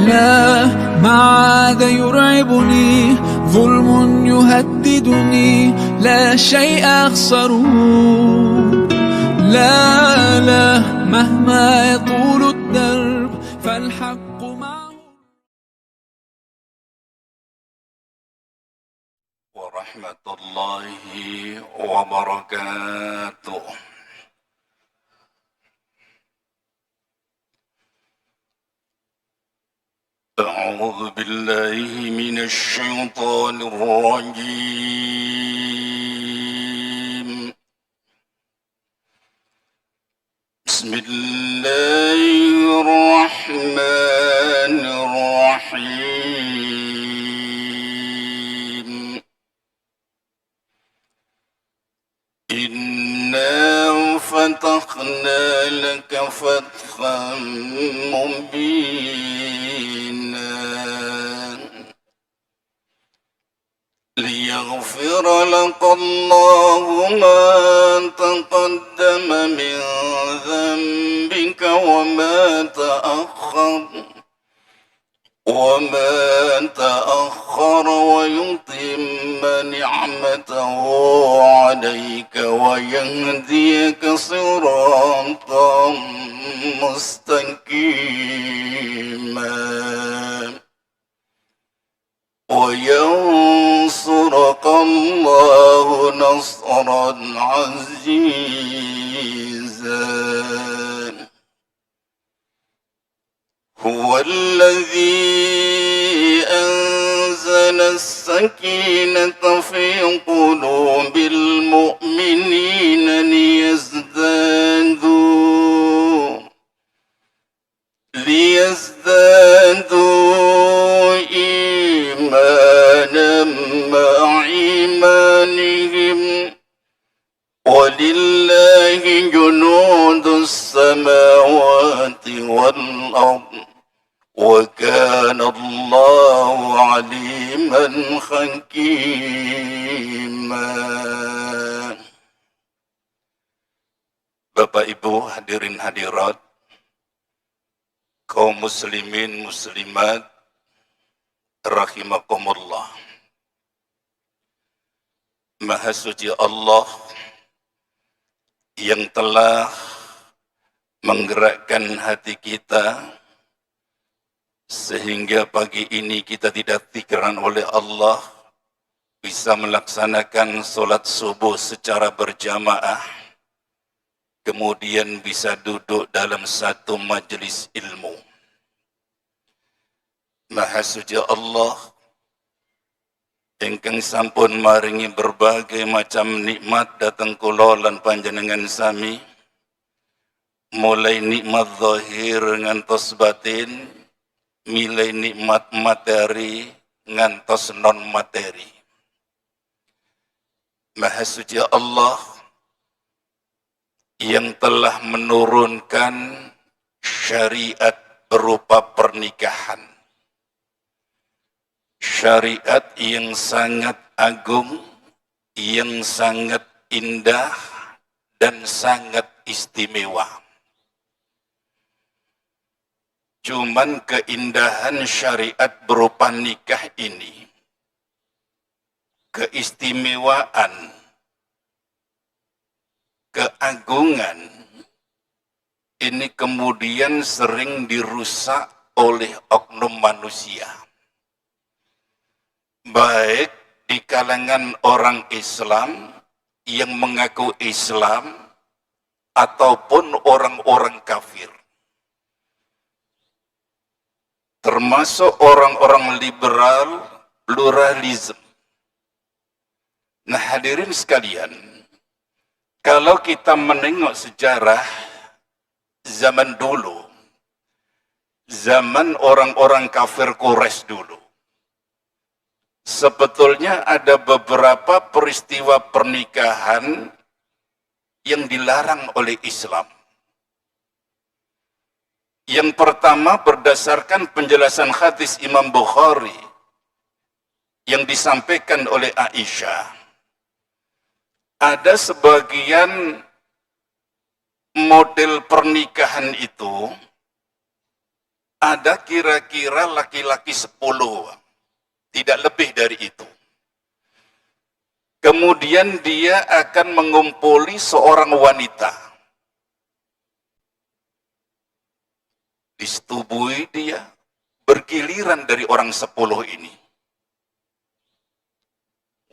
لا ما عاد يرعبني ظلم يهددني لا شيء أخسره لا لا مهما يطول الدرب فالحق معه. ورحمة الله وبركاته. أعوذ بالله من الشيطان الرجيم. بسم الله الرحمن الرحيم. إنا فتحنا لك فتحا مبينا ليغفر لك الله ما تقدم من ذنبك وما تأخر ويتم نعمته عليك ويهديك صراطا مستقيما وينصرك الله نصرا عزيزا. هو الذي أنزل السكينة في قلوب المؤمنين ليزدادوا إيمانا مع إيمانهم ولله جنود السماوات والأرض وكان الله عليما حكيما. Bapak Ibu hadirin hadirat, kaum muslimin muslimat rahimakumullah. Maha suci Allah yang telah menggerakkan hati kita sehingga pagi ini kita didapatkan oleh Allah bisa melaksanakan solat subuh secara berjamaah, kemudian bisa duduk dalam satu majelis ilmu. Maha suci Allah ingkang sampun maringi berbagai macam nikmat datang kula lan panjenengan sami, mulai nikmat zahir ngantos batin, milai nikmat materi ngantos non materi. Maha suci Allah yang telah menurunkan syariat berupa pernikahan, syariat yang sangat agung, yang sangat indah dan sangat istimewa. Cuman keindahan syariat berupa nikah ini, keistimewaan, keagungan, ini kemudian sering dirusak oleh oknum manusia. Baik di kalangan orang Islam yang mengaku Islam ataupun orang-orang kafir. Termasuk orang-orang liberal, pluralisme. Nah hadirin sekalian, kalau kita menengok sejarah zaman dulu, zaman orang-orang kafir Quraisy dulu, sebetulnya ada beberapa peristiwa pernikahan yang dilarang oleh Islam. Yang pertama berdasarkan penjelasan hadis Imam Bukhari yang disampaikan oleh Aisyah. Ada sebagian model pernikahan itu ada kira-kira laki-laki 10, tidak lebih dari itu. Kemudian dia akan mengumpuli seorang wanita. Disetubui dia, bergiliran dari orang 10 ini.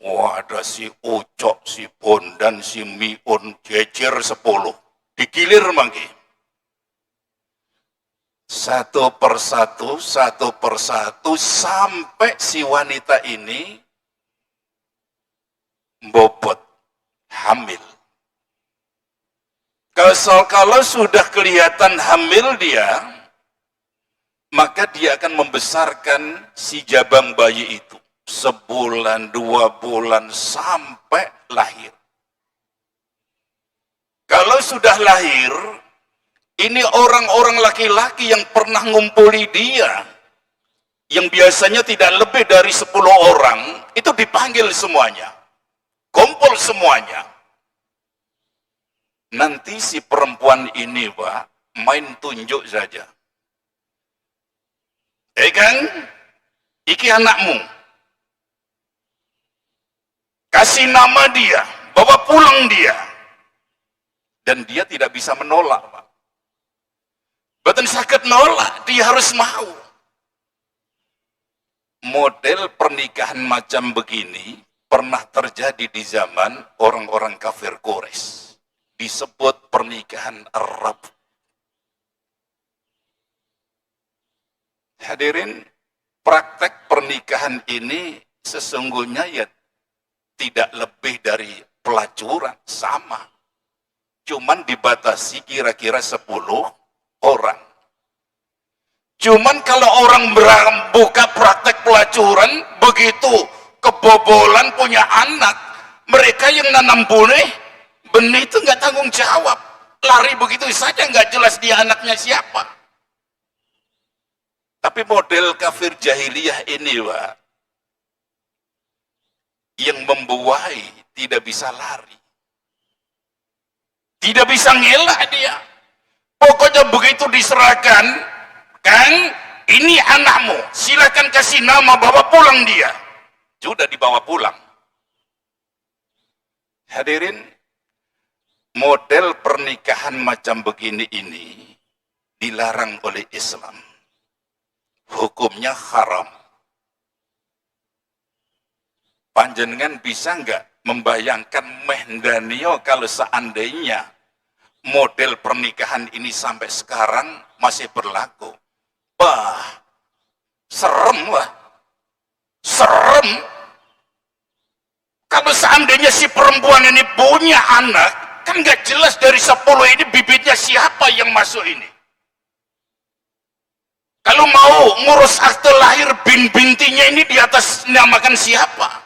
Wah, ada si Ucok, si Bondan, si Miun, jejer 10. Digilir mangki. Satu persatu, sampai si wanita ini bobot, hamil. Kalau sudah kelihatan hamil dia, maka dia akan membesarkan si jabang bayi itu. Sebulan, 2 bulan, sampai lahir. Kalau sudah lahir, ini orang-orang laki-laki yang pernah ngumpuli dia, yang biasanya tidak lebih dari 10 orang, itu dipanggil semuanya. Kumpul semuanya. Nanti si perempuan ini, Pak, main tunjuk saja. Kan? Iki anakmu. Kasih nama dia, bawa pulang dia. Dan dia tidak bisa menolak, Pak. Betul sakit nolak, dia harus mau. Model pernikahan macam begini pernah terjadi di zaman orang-orang kafir Quraisy. Disebut pernikahan Arab. Hadirin, praktek pernikahan ini sesungguhnya ya tidak lebih dari pelacuran, sama. Cuman dibatasi kira-kira 10 orang. Cuman kalau orang buka praktek pelacuran, begitu kebobolan punya anak, mereka yang nanam benih itu nggak tanggung jawab. Lari begitu saja, nggak jelas dia anaknya siapa. Tapi model kafir jahiliyah ini, Pak, yang membuai tidak bisa lari. Tidak bisa ngelak dia. Pokoknya begitu diserahkan, Kang, ini anakmu, silakan kasih nama, bawa pulang dia. Sudah dibawa pulang. Hadirin, model pernikahan macam begini ini dilarang oleh Islam. Hukumnya haram. Panjenengan bisa nggak membayangkan Mehdanio kalau seandainya model pernikahan ini sampai sekarang masih berlaku? Wah, serem, wah. Serem. Kalau seandainya si perempuan ini punya anak, kan nggak jelas dari 10 ini bibitnya siapa yang masuk ini. Kalau mau ngurus akte lahir bintinya ini di atas namakan siapa?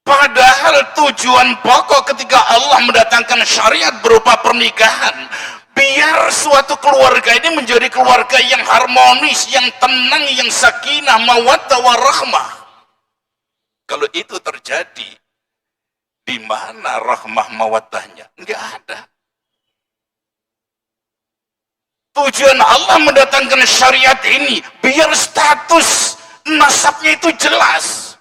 Padahal tujuan pokok ketika Allah mendatangkan syariat berupa pernikahan, biar suatu keluarga ini menjadi keluarga yang harmonis, yang tenang, yang sakinah, mawaddah warahmah. Kalau itu terjadi, di mana rahmah mawaddahnya? Enggak ada. Tujuan Allah mendatangkan syariat ini biar status nasabnya itu jelas.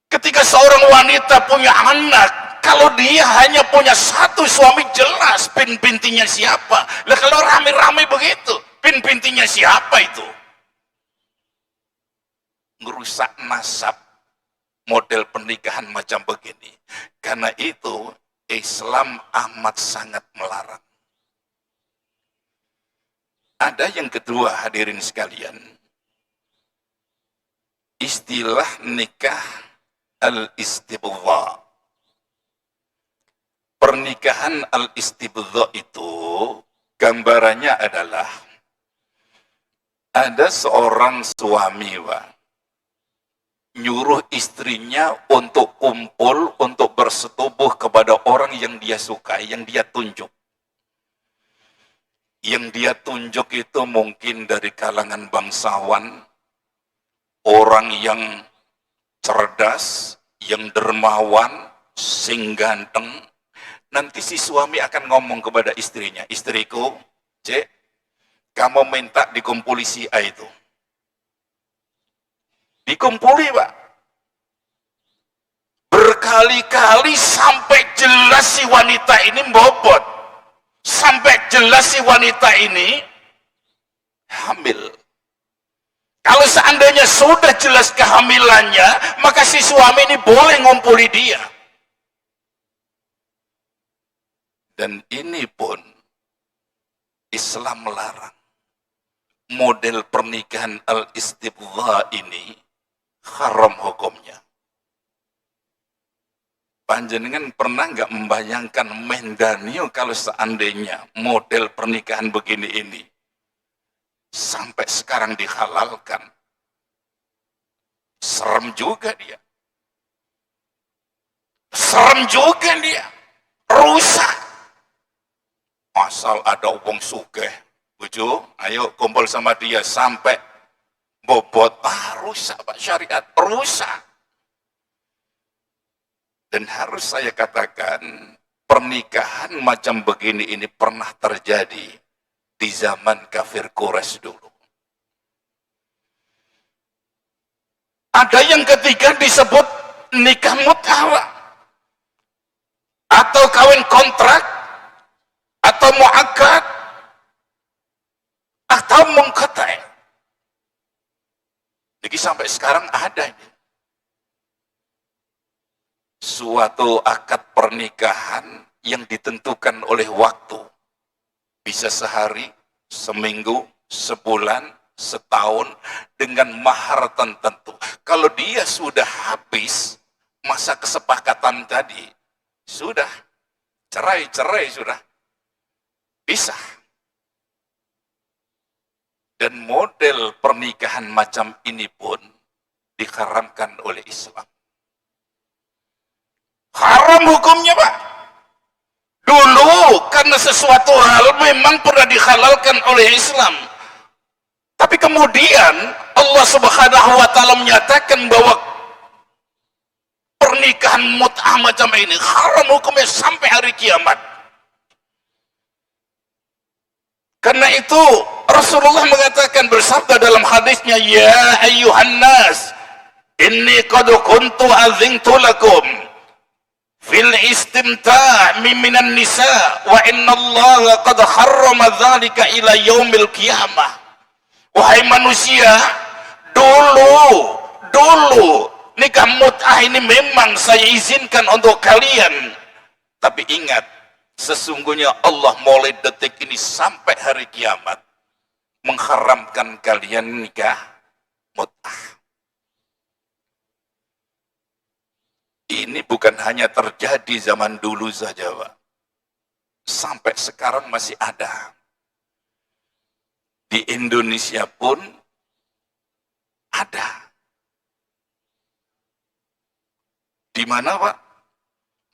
Ketika seorang wanita punya anak, kalau dia hanya punya satu suami, jelas bintinya siapa. Lah kalau rame-rame begitu, bintinya siapa itu? Ngerusak nasab model pernikahan macam begini. Karena itu Islam amat sangat melarang. Ada yang kedua, hadirin sekalian, istilah nikah al-istibdha. Pernikahan al-istibdha itu gambarannya adalah ada seorang suami, Pak, nyuruh istrinya untuk kumpul, untuk bersetubuh kepada orang yang dia sukai, yang dia tunjuk. Yang dia tunjuk itu mungkin dari kalangan bangsawan, orang yang cerdas, yang dermawan, sing ganteng. Nanti si suami akan ngomong kepada istrinya, istriku, Cek, Kamu minta dikumpuli si A itu. Dikumpuli, Pak. Berkali-kali sampai jelas si wanita ini bobot. Sampai jelas si wanita ini hamil. Kalau seandainya sudah jelas kehamilannya, maka si suami ini boleh ngumpuli dia. Dan ini pun Islam melarang. Model pernikahan al-istibdha ini haram hukumnya. Panjenengan pernah nggak membayangkan mendanio kalau seandainya model pernikahan begini ini sampai sekarang dihalalkan? Serem juga dia. Serem juga dia. Rusak. Asal ada wong sugih, bojo, ayo kumpul sama dia sampai bobot. Rusak Pak, syariat rusak. Dan harus saya katakan, pernikahan macam begini ini pernah terjadi di zaman kafir Quraisy dulu. Ada yang ketiga disebut nikah mut'ah atau kawin kontrak atau mu'akkad atau munqati'. Jadi sampai sekarang ada ini. Suatu akad pernikahan yang ditentukan oleh waktu. Bisa sehari, seminggu, sebulan, setahun, dengan mahar tertentu. Kalau dia sudah habis masa kesepakatan tadi, sudah cerai sudah bisa. Dan model pernikahan macam ini pun diharamkan oleh Islam. Haram hukumnya, Pak. Dulu karena sesuatu hal memang pernah dihalalkan oleh Islam. Tapi kemudian Allah Subhanahu wa taala menyatakan bahwa pernikahan mut'ah macam ini haram hukumnya sampai hari kiamat. Karena itu Rasulullah mengatakan, bersabda dalam hadisnya, ya ayyuhan nas, inni qad kuntu azintu lakum fil istimta' minan nisa wa inna Allah qad harrama dzalika ila yaumil qiyamah. Wahai manusia, dulu nikah mut'ah ini memang saya izinkan untuk kalian. Tapi ingat, sesungguhnya Allah mulai detik ini sampai hari kiamat mengharamkan kalian nikah mut'ah. Ini bukan hanya terjadi zaman dulu saja, Pak. Sampai sekarang masih ada. Di Indonesia pun ada. Di mana, Pak?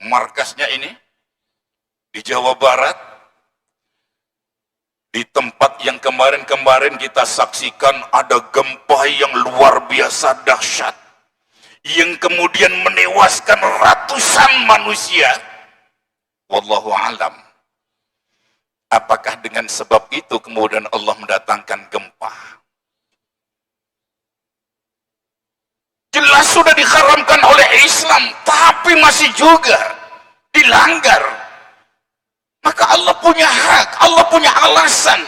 Markasnya ini? Di Jawa Barat. Di tempat yang kemarin-kemarin kita saksikan ada gempa yang luar biasa dahsyat, yang kemudian menewaskan ratusan manusia. Wallahu alam. Apakah dengan sebab itu kemudian Allah mendatangkan gempa? Jelas sudah diharamkan oleh Islam, tapi masih juga dilanggar. Maka Allah punya hak, Allah punya alasan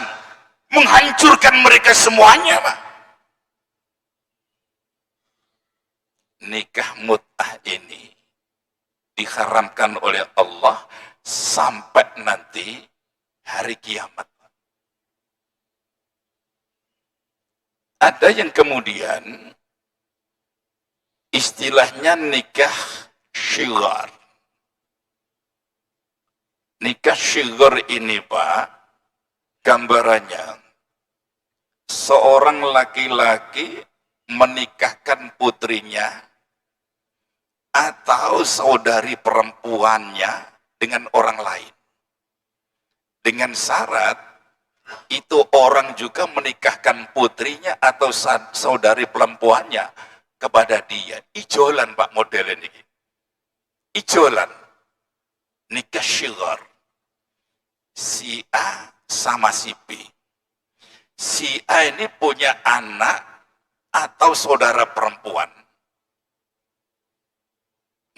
menghancurkan mereka semuanya, Pak. Nikah mut'ah ini diharamkan oleh Allah sampai nanti hari kiamat. Ada yang kemudian istilahnya nikah syighar. Nikah syighar ini, Pak, gambarannya seorang laki-laki menikahkan putrinya atau saudari perempuannya dengan orang lain. Dengan syarat itu orang juga menikahkan putrinya atau saudari perempuannya kepada dia. Ijolan, Pak, model ini. Ijolan. Nikah syighar. Si A sama si B. si A ini punya anak atau saudara perempuan.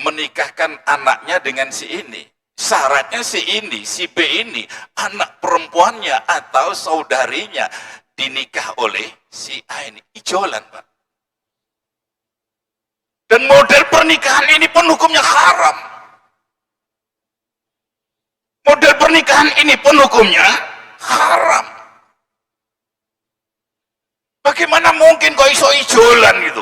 Menikahkan anaknya dengan si ini. Syaratnya si ini, si B ini, anak perempuannya atau saudarinya dinikah oleh si A ini. Ijolan, Pak. Dan model pernikahan ini pun hukumnya haram. Model pernikahan ini pun hukumnya haram. Bagaimana mungkin kok iso ijolan gitu?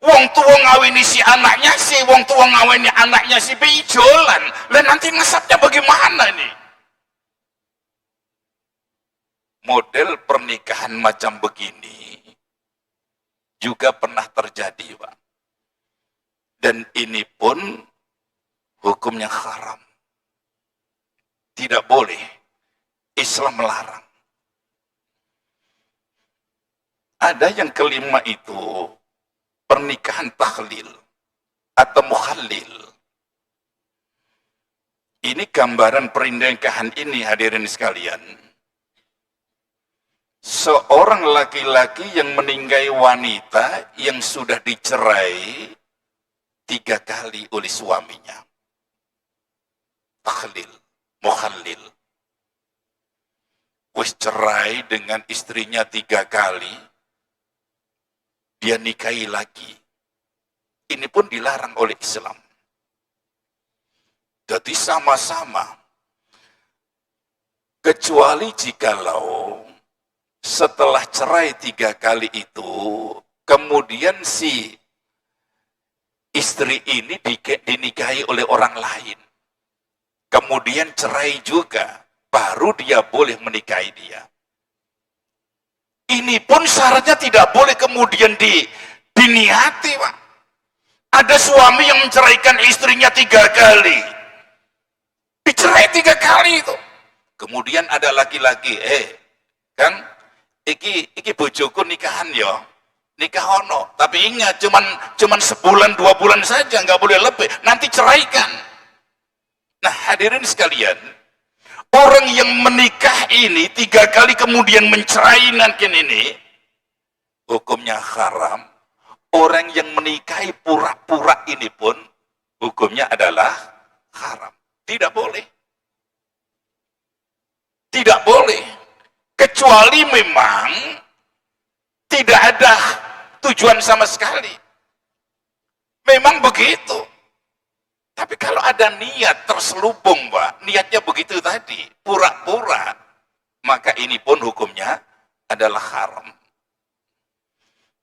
Wong tua ngawini si anaknya si, wong tua ngawini anaknya si B ijolan. Lah nanti nasabnya bagaimana nih? Model pernikahan macam begini juga pernah terjadi, Pak. Dan ini pun hukumnya haram. Tidak boleh. Islam melarang. Ada yang kelima itu pernikahan tahlil atau mukhallil. Ini gambaran pernikahan ini, hadirin sekalian. Seorang laki-laki yang meninggai wanita yang sudah dicerai 3 kali oleh suaminya. Tahlil, mukhallil. Wis cerai dengan istrinya 3 kali, dia nikahi lagi. Ini pun dilarang oleh Islam. Jadi sama-sama. Kecuali jikalau setelah cerai 3 kali itu, kemudian si istri ini dinikahi oleh orang lain. Kemudian cerai juga, baru dia boleh menikahi dia. Ini pun syaratnya tidak boleh kemudian diniati, Pak. Ada suami yang menceraikan istrinya 3 kali. Dicerai 3 kali itu. Kemudian ada laki-laki, kan, iki bojoku nikahan ya. Nikah ono, tapi ingat cuman sebulan 2 bulan saja, nggak boleh lebih. Nanti ceraikan. Nah, hadirin sekalian, orang yang menikah ini 3 kali kemudian mencerai nanti ini, hukumnya haram. Orang yang menikahi pura-pura ini pun, hukumnya adalah haram. Tidak boleh. Tidak boleh. Kecuali memang tidak ada tujuan sama sekali. Memang begitu. Tapi kalau ada niat terselubung, Pak, niatnya begitu tadi, pura-pura, maka ini pun hukumnya adalah haram.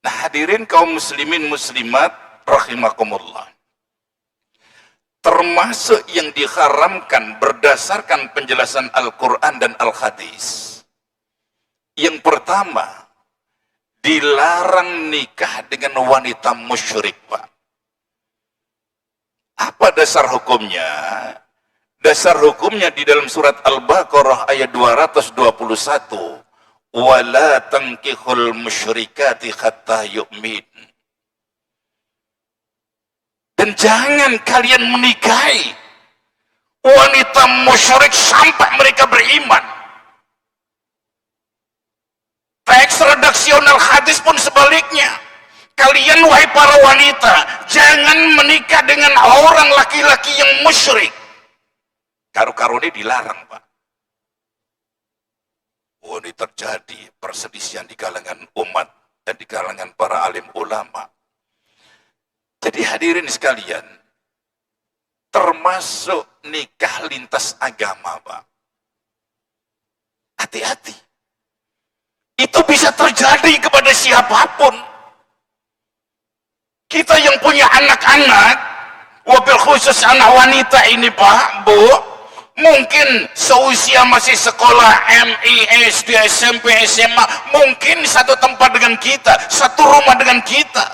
Nah, hadirin kaum muslimin muslimat rahimakumullah. Termasuk yang diharamkan berdasarkan penjelasan Al-Quran dan Al-Hadis. Yang pertama, dilarang nikah dengan wanita musyrik, Pak. Apa dasar hukumnya? Dasar hukumnya di dalam surat Al-Baqarah ayat 221. Wala tankihul musyrikati hatta yu'min. Dan jangan kalian menikahi wanita musyrik sampai mereka beriman. Teks redaksional hadis pun sebaliknya. Kalian wahai para wanita, jangan menikah dengan orang laki-laki yang musyrik. Karu-karu ini dilarang, Pak. Oh, ini terjadi perselisihan di kalangan umat dan di kalangan para alim ulama. Jadi hadirin sekalian, termasuk nikah lintas agama, Pak. Hati-hati. Itu bisa terjadi kepada siapapun. Kita yang punya anak-anak, wabil khusus anak wanita ini, Pak, Bu, mungkin seusia masih sekolah MI, SD, SMP, SMA, mungkin satu tempat dengan kita, satu rumah dengan kita.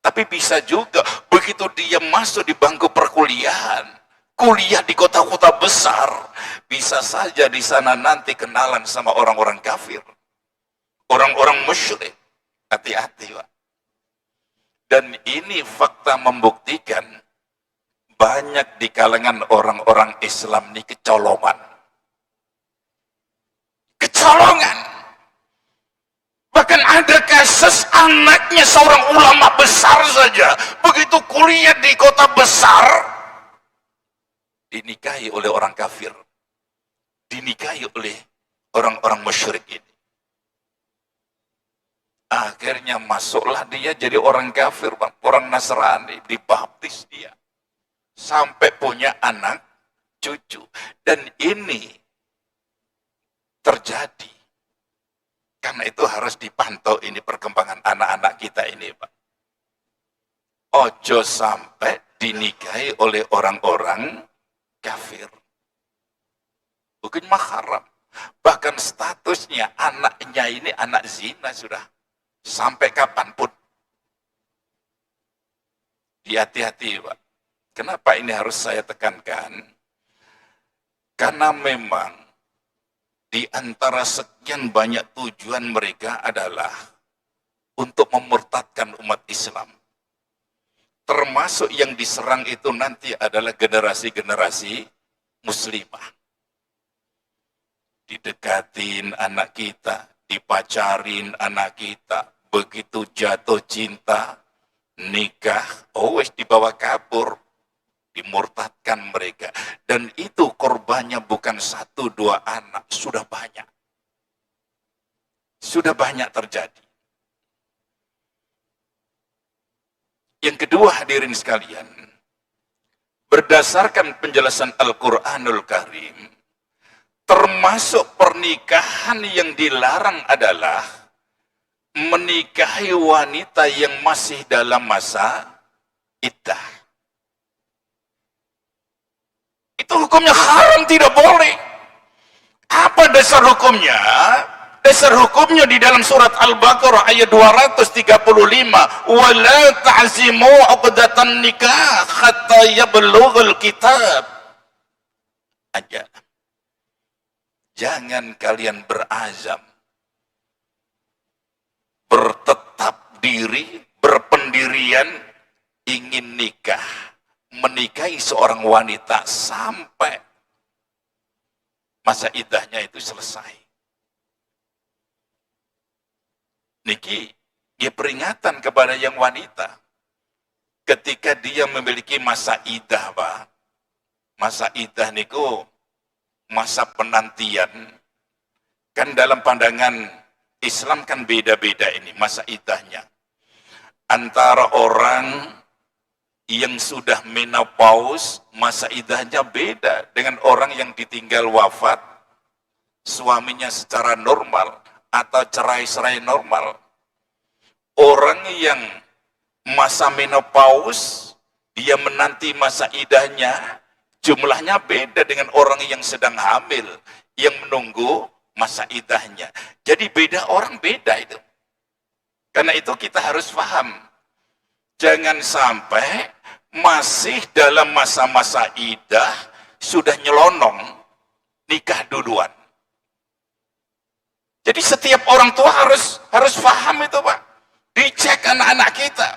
Tapi bisa juga begitu dia masuk di bangku perkuliahan, kuliah di kota-kota besar, bisa saja di sana nanti kenalan sama orang-orang kafir, orang-orang musyrik. Hati-hati, Pak. Dan ini fakta membuktikan banyak di kalangan orang-orang Islam ini kecolongan. Kecolongan. anaknya seorang ulama besar saja, begitu kuliah di kota besar, dinikahi oleh orang kafir, dinikahi oleh orang-orang musyrik ini. Akhirnya masuklah dia jadi orang kafir, orang Nasrani, dibaptis dia. Sampai punya anak, cucu. Dan ini terjadi. Karena itu harus dipantau ini perkembangan anak-anak kita ini, Pak. Ojo sampai dinikahi oleh orang-orang kafir. Bukan mahram. Bahkan statusnya anaknya ini anak zina sudah. Sampai kapanpun. Hati-hati, Pak. Kenapa ini harus saya tekankan? Karena memang di antara sekian banyak tujuan mereka adalah untuk memurtadkan umat Islam. Termasuk yang diserang itu nanti adalah generasi-generasi muslimah. Didekatin anak kita, dipacarin anak kita, begitu jatuh cinta, nikah, wes dibawa kabur, dimurtadkan mereka. Dan itu korbannya bukan 1-2 anak, sudah banyak. Sudah banyak terjadi. Yang kedua, hadirin sekalian, berdasarkan penjelasan Al-Quranul Karim, termasuk pernikahan yang dilarang adalah menikahi wanita yang masih dalam masa iddah. Itu hukumnya haram, tidak boleh. Apa dasar hukumnya? Dasar hukumnya di dalam surat Al-Baqarah ayat 235. وَلَا تَعْزِمُوا عُقْدَةَ النِّكَاحِ حَتَّى يَبْلُغَ الْكِتَابِ. Aja. Jangan kalian berazam, bertetap diri, berpendirian, ingin nikah, menikahi seorang wanita sampai masa iddahnya itu selesai. Niki, dia peringatan kepada yang wanita. Ketika dia memiliki masa iddah, Pak. Masa iddah niku masa penantian. Kan dalam pandangan Islam kan beda-beda ini masa iddahnya. Antara orang yang sudah menopause, masa iddahnya beda dengan orang yang ditinggal wafat suaminya secara normal atau cerai-cerai normal. Orang yang masa menopause, dia menanti masa iddahnya, jumlahnya beda dengan orang yang sedang hamil, yang menunggu masa iddahnya. Jadi beda orang, beda itu. Karena itu kita harus paham. Jangan sampai masih dalam masa-masa iddah, sudah nyelonong, nikah duluan. Jadi setiap orang tua harus paham itu, Pak. Dicek anak-anak kita.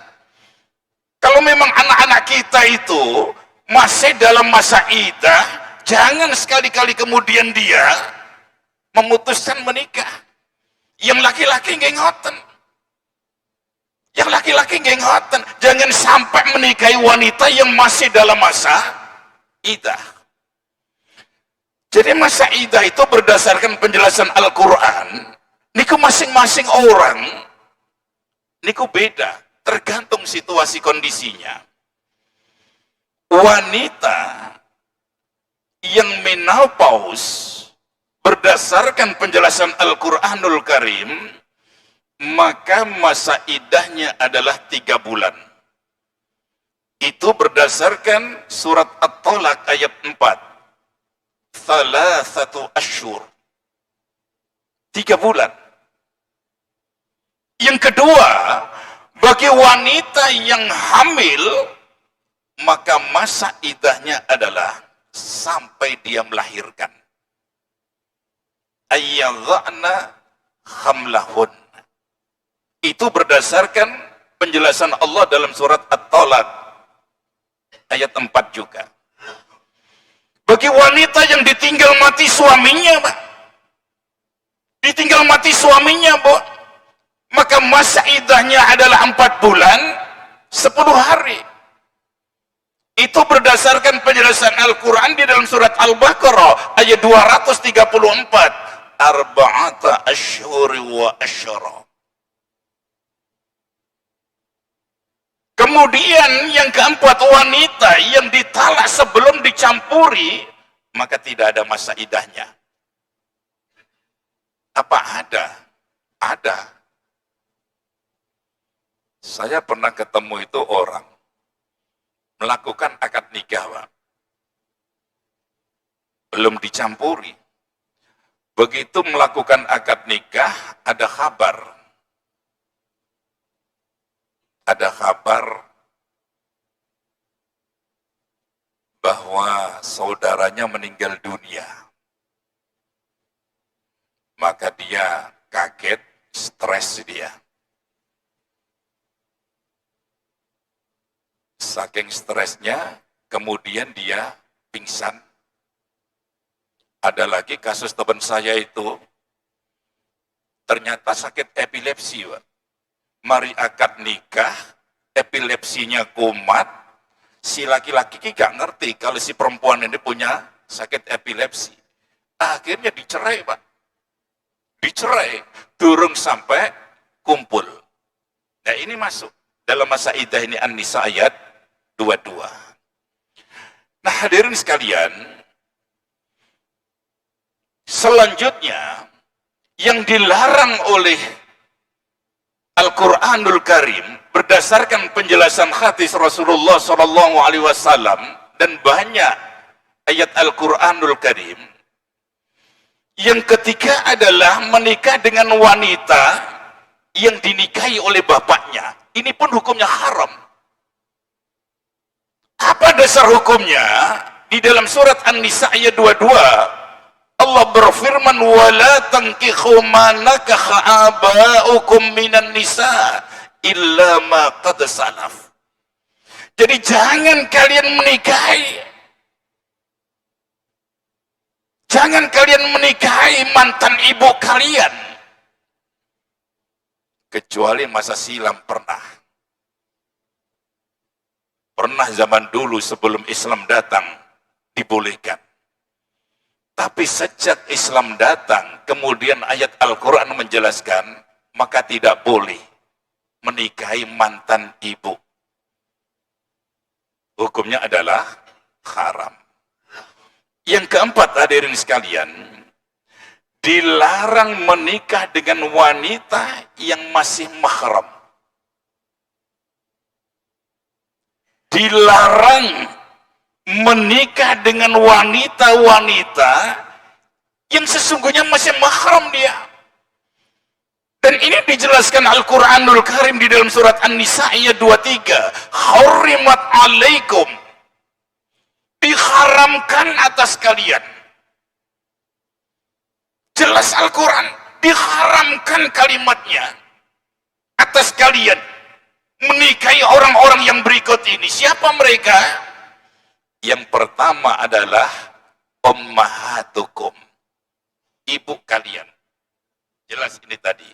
Kalau memang anak-anak kita itu masih dalam masa iddah, jangan sekali-kali kemudian dia memutuskan menikah. Yang laki-laki nggak ngoten. Yang laki-laki nggak ngoten. Jangan sampai menikahi wanita yang masih dalam masa iddah. Jadi masa iddah itu berdasarkan penjelasan Al-Quran, niku masing-masing orang, niku beda, tergantung situasi kondisinya. Wanita yang menopause berdasarkan penjelasan Al-Quranul Karim, maka masa iddahnya adalah 3 bulan. Itu berdasarkan surat At-Talaq ayat 4. 3 asyhur. 3 bulan. Yang kedua, bagi wanita yang hamil, maka masa iddahnya adalah sampai dia melahirkan. Ayyadha'na hamlahun. Itu berdasarkan penjelasan Allah dalam surat At-Talaq ayat 4 juga. Bagi wanita yang ditinggal mati suaminya, Pak. Ditinggal mati suaminya, Bu. maka masa iddahnya adalah 4 bulan 10 hari. Itu berdasarkan penjelasan Al-Quran di dalam surat Al-Baqarah ayat 234. Arba'ata asyhuri wa asyara. Kemudian yang keempat, wanita yang ditalak sebelum dicampuri, maka tidak ada masa iddahnya. Apa ada? Ada. Saya pernah ketemu itu orang melakukan akad nikah, Pak. Belum dicampuri. Begitu melakukan akad nikah, ada kabar. Ada kabar bahwa saudaranya meninggal dunia. Maka dia kaget, stres dia. Saking stresnya, kemudian dia pingsan. Ada lagi kasus teman saya itu, ternyata sakit epilepsi, Pak. Mari akad nikah, epilepsinya kumat, si laki-laki gak ngerti kalau si perempuan ini punya sakit epilepsi. Akhirnya dicerai, Pak. Dicerai, durung sampai kumpul. Nah ini masuk dalam masa iddah ini, An-Nisa ayat 22. Nah hadirin sekalian, selanjutnya yang dilarang oleh Al-Quranul Karim berdasarkan penjelasan hadis Rasulullah SAW dan banyak ayat Al-Quranul Karim, yang ketiga adalah menikah dengan wanita yang dinikahi oleh bapaknya. Ini pun hukumnya haram. Apa dasar hukumnya? Di dalam surat An-Nisa ayat 22, Allah berfirman, wala tankihu ma nakaha aba'ukum minan nisa illa ma qad salaf. Jadi jangan kalian menikahi mantan ibu kalian kecuali masa silam pernah zaman dulu sebelum Islam datang dibolehkan. Tapi sejak Islam datang, kemudian ayat Al-Quran menjelaskan, maka tidak boleh menikahi mantan ibu. Hukumnya adalah haram. Yang keempat, hadirin sekalian, dilarang menikah dengan wanita yang masih mahram. Dilarang menikah dengan wanita-wanita yang sesungguhnya masih mahram dia. Dan ini dijelaskan Al-Quranul Karim di dalam surat An-Nisa ayat 23. Hurrimat alaikum, diharamkan atas kalian. Jelas Al-Quran, diharamkan kalimatnya atas kalian menikahi orang-orang yang berikut ini. Siapa mereka? Yang pertama adalah ummahatukum, ibu kalian. Jelas ini tadi.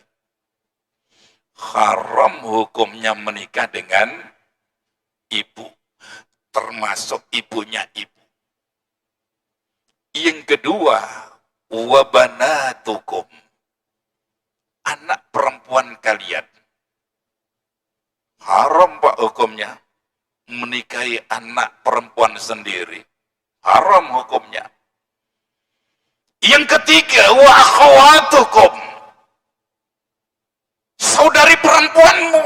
Haram hukumnya menikah dengan ibu, termasuk ibunya ibu. Yang kedua, wabanatukum, anak perempuan kalian. Haram, Pak, hukumnya menikahi anak perempuan sendiri. Haram hukumnya. Yang ketiga, wa akhawatukum, saudari perempuanmu.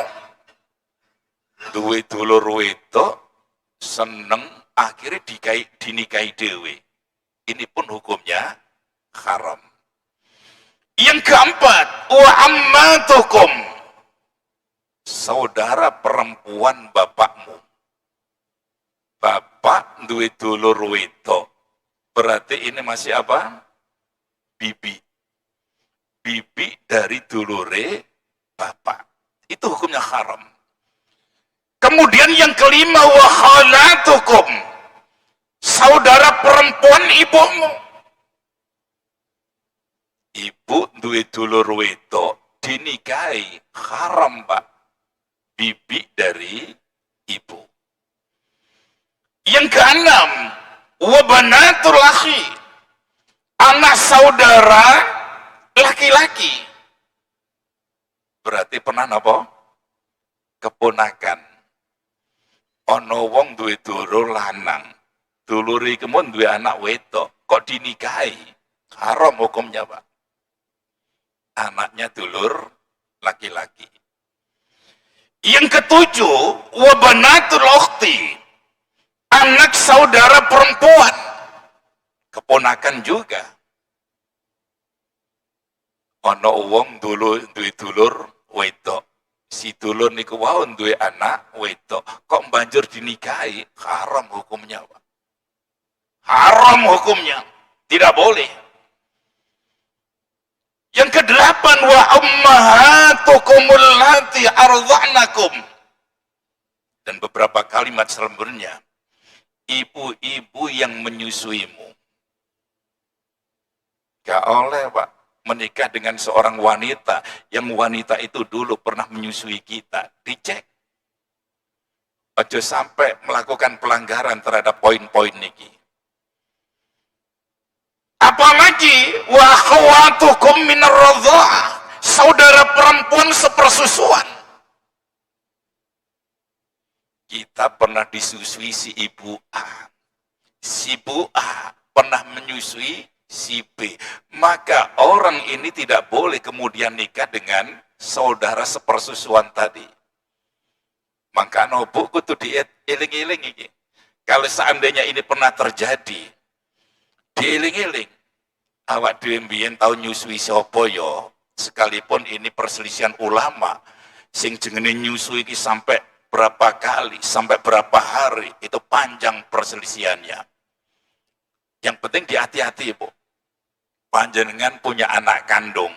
Duwe dulur wedok seneng akhirnya dinikahi dewe. Ini pun hukumnya haram. Yang keempat, wa ammatukum, saudara perempuan bapakmu. Bapak duwe dulur wedok, berarti ini masih apa? Bibi. Bibi dari dulure bapak. Itu hukumnya haram. Kemudian yang kelima, wa khalatukum, saudara perempuan ibumu. Ibu duwe dulur wedok, dinikahi haram, Pak, bibi dari ibu. Yang keenam, wa banatul akhi, anak saudara laki-laki. Berarti pernah napa? Keponakan. Ana wong duwe dulur lanang, dulure kemun duwe anak wedok, kok dinikahi? Haram hukumnya, Pak. Anaknya dulur laki-laki. Yang ketujuh, wa banatul ukhti, anak saudara perempuan, keponakan juga. Ana wong duwe dulur wedok, si dulur niku wau duwe anak wedok, kok banjur dinikahi? Haram hukumnya, Pak. Haram hukumnya, tidak boleh. Yang kedelapan, wa ummahatukumul lati ardha'nakum, dan beberapa kalimat selanjutnya, ibu-ibu yang menyusuimu. Gak oleh, Pak, menikah dengan seorang wanita yang wanita itu dulu pernah menyusui kita. Dicek. Ojo sampai melakukan pelanggaran terhadap poin-poin niki. Apalagi wa akhawatukum minar radha'ah, saudara perempuan sepersusuan. Kita pernah disusui si ibu A. Si ibu A pernah menyusui si B. Maka orang ini tidak boleh kemudian nikah dengan saudara sepersusuan tadi. Maka nopo kudu dieling-eling iki. Kalau seandainya ini pernah terjadi, dieling-eling. Awak dhewe mbiyen tau nyusui sapa ya? Sekalipun ini perselisihan ulama, sing jenenge nyusui iki sampai berapa kali, sampai berapa hari, itu panjang perselisihannya. Yang penting hati-hati, Bu. Panjenengan punya anak kandung,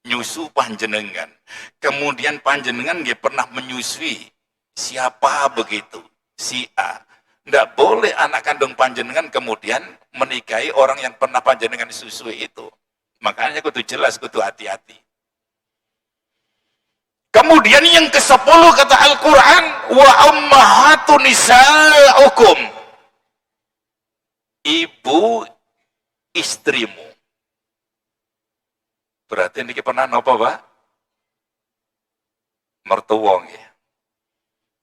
nyusu panjenengan. Kemudian panjenengan nggih pernah menyusui siapa begitu, si A. Nggak boleh anak kandung panjenengan kemudian menikahi orang yang pernah panjenengan susui itu. Makanya kudu jelas, kudu hati-hati. Kemudian yang ke-10 kata Al-Quran, wa ummahatu nisa'ukum, ibu istrimu. Berarti ini pernah napa, Pak? Mertua ya.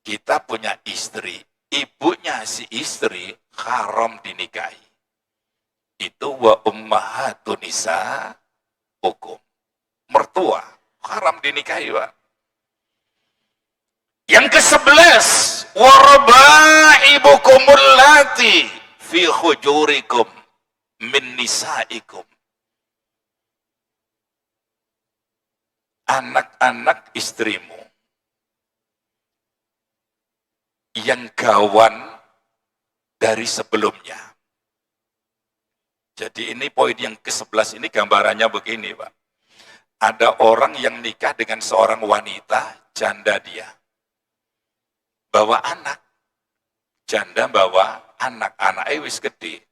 Kita punya istri, ibunya si istri haram dinikahi. Itu wa ummahatu nisa'ukum. Mertua haram dinikahi, Pak. Yang ke-11, wa raba'ibukumul lati fi hujurikum min nisaikum. Anak-anak istrimu yang gawan dari sebelumnya. Jadi ini poin yang ke-11 ini gambarannya begini, Pak. Ada orang yang nikah dengan seorang wanita, janda dia. Bawa anak. Janda bawa anak-anaknya wis gede.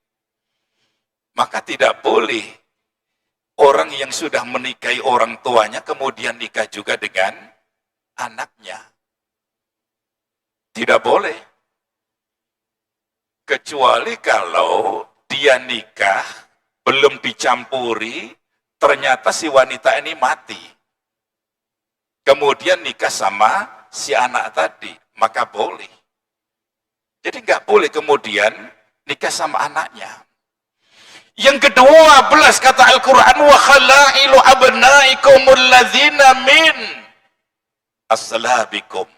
Maka tidak boleh orang yang sudah menikahi orang tuanya kemudian nikah juga dengan anaknya. Tidak boleh. Kecuali kalau dia nikah, belum dicampuri, ternyata si wanita ini mati. Kemudian nikah sama si anak tadi, maka boleh. Jadi nggak boleh kemudian nikah sama anaknya. Yang ke-12 kata Al-Quran, wa khalailu abnaikumul ladzina min aslabikum.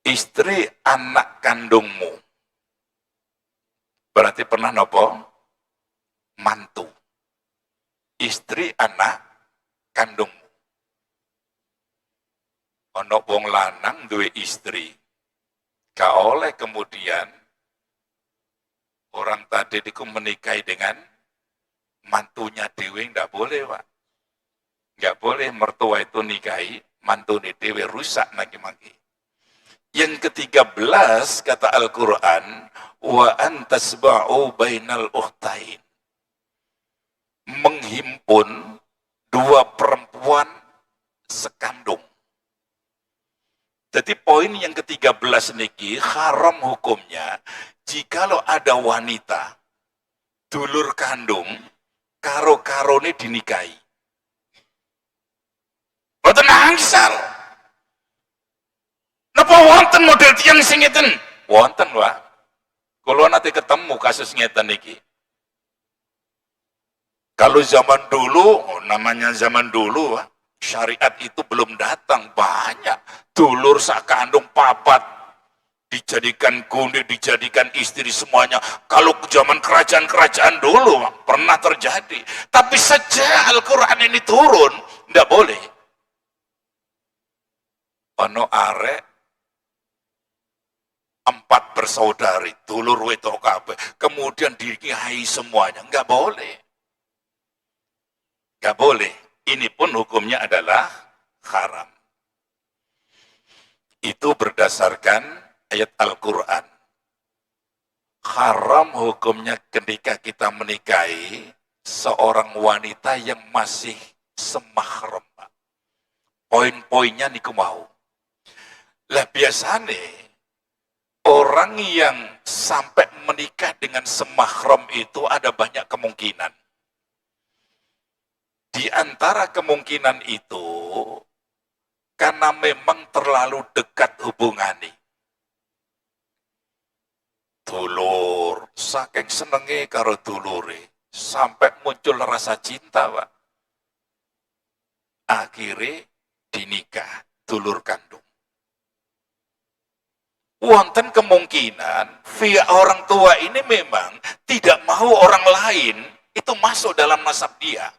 Istri anak kandungmu. Berarti pernah nopo? Mantu. Istri anak kandungmu. Ono wong lanang duwe istri. Gak oleh kemudian orang tadi itu menikahi dengan mantunya dewe, nggak boleh, Pak. Nggak boleh mertua itu nikahi mantune dewe, rusak maki-maki. Yang ke-13 kata Al-Quran, wa antasba'u bainal ukhtain, menghimpun dua perempuan sekandung. Jadi poin yang ke-13 niki haram hukumnya jikalau ada wanita dulur kandung karo-karone dinikahi. Boten angsal. Napa wonten model tiyang sing ngeten? Wonten, Pak. Kula nate ketemu kasus ngeten niki. Kalau zaman dulu, namanya zaman dulu, syariat itu belum datang, banyak dulur sakandung papat dijadikan gundi, dijadikan istri semuanya. Kalau zaman kerajaan-kerajaan dulu pernah terjadi, tapi sejak Al-Quran ini turun, tidak boleh. Ono arek 4 bersaudari, dulur wedok kabeh, kemudian dinikahi semuanya, nggak boleh. Gak boleh. Ini pun hukumnya adalah haram. Itu berdasarkan ayat Al-Quran. Haram hukumnya ketika kita menikahi seorang wanita yang masih semahram. Poin-poinnya niku mau. Lah biasanya orang yang sampai menikah dengan semahram itu ada banyak kemungkinan. Di antara kemungkinan itu, karena memang terlalu dekat hubungannya. Dulur, saking senenge karo dulure, sampai muncul rasa cinta, Pak. Akhirnya dinikah, dulur kandung. Wonten kemungkinan, via orang tua ini memang tidak mau orang lain itu masuk dalam nasab dia.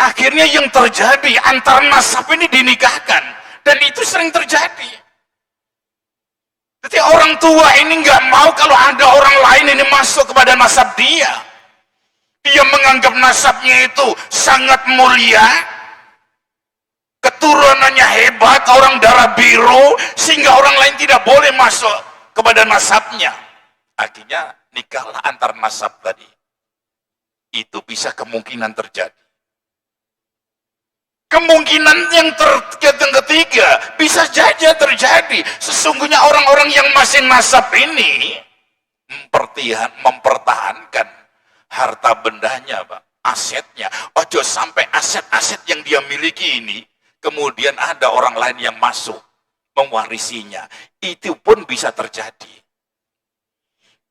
Akhirnya yang terjadi antara nasab ini dinikahkan, dan itu sering terjadi. Jadi orang tua ini nggak mau kalau ada orang lain ini masuk kepada nasab dia. Dia menganggap nasabnya itu sangat mulia, keturunannya hebat, orang darah biru, sehingga orang lain tidak boleh masuk kepada nasabnya. Akhirnya nikahlah antar nasab tadi. Itu bisa kemungkinan terjadi. Kemungkinan yang ketiga bisa saja terjadi. Sesungguhnya orang-orang yang masih nasab ini mempertahankan harta bendanya, Pak, asetnya. Ojo sampai aset-aset yang dia miliki ini kemudian ada orang lain yang masuk mewarisinya. Itu pun bisa terjadi.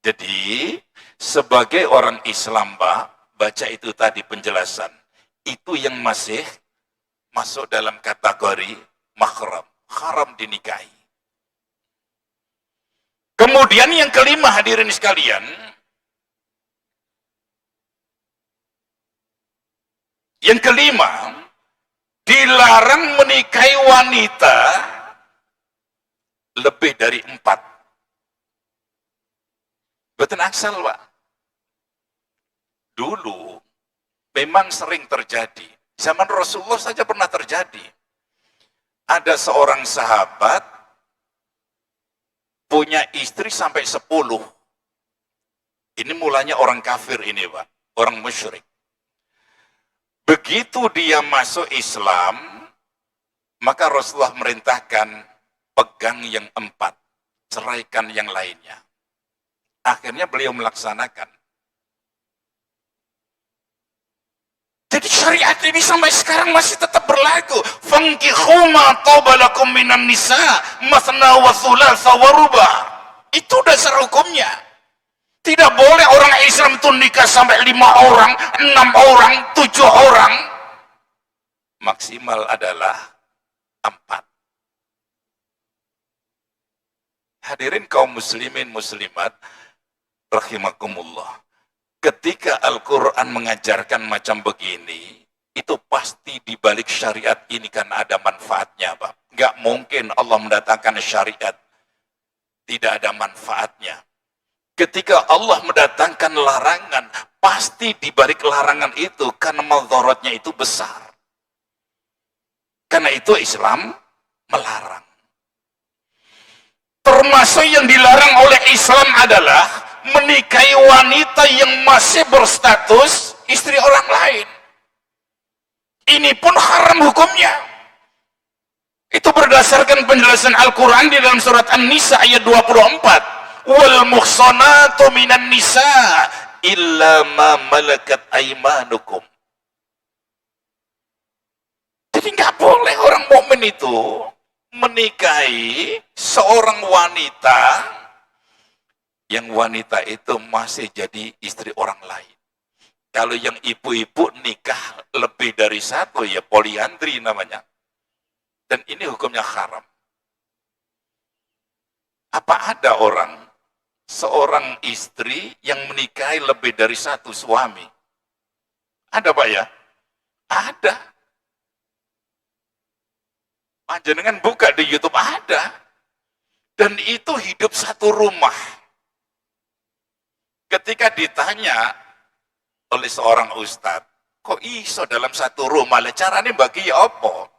Jadi sebagai orang Islam, Pak, baca itu tadi penjelasan. Itu yang masih masuk dalam kategori mahram, haram dinikahi. Kemudian yang kelima, hadirin sekalian, yang kelima, dilarang menikahi wanita lebih dari 4. Betul aksal, Pak. Dulu memang sering terjadi. Zaman Rasulullah saja pernah terjadi. Ada seorang sahabat punya istri sampai 10. Ini mulanya orang kafir ini, Pak, orang musyrik. Begitu dia masuk Islam, maka Rasulullah merintahkan pegang yang 4, ceraikan yang lainnya. Akhirnya beliau melaksanakan. Jadi syariat ini sampai sekarang masih tetap berlaku. Fankihu ma taba lakum minan nisa masna wa thulatha wa ruba. Itu dasar hukumnya. Tidak boleh orang Islam itu nikah sampai 5 orang, 6 orang, 7 orang. Maksimal adalah 4. Hadirin kaum muslimin muslimat rahimakumullah. Ketika Al-Quran mengajarkan macam begini, itu pasti dibalik syariat ini kan ada manfaatnya, Pak. Nggak mungkin Allah mendatangkan syariat tidak ada manfaatnya. Ketika Allah mendatangkan larangan, pasti dibalik larangan itu karena madharatnya itu besar. Karena itu Islam melarang. Termasuk yang dilarang oleh Islam adalah menikahi wanita yang masih berstatus istri orang lain. ini pun haram hukumnya. Itu berdasarkan penjelasan Al-Quran di dalam surat An-Nisa ayat 24. Wal muhsanatu minan nisa illa ma malakat aimanukum. Jadi nggak boleh orang mukmin itu menikahi seorang wanita yang wanita itu masih jadi istri orang lain. Kalau yang ibu-ibu nikah lebih dari satu, ya poliandri namanya. Dan ini hukumnya haram. Apa ada seorang istri yang menikahi lebih dari satu suami? Ada Pak ya? Ada. Panjenengan buka di YouTube, ada. Dan itu hidup satu rumah. Ketika ditanya oleh seorang ustadz, kok iso dalam satu rumah, lah caranya bagi apa?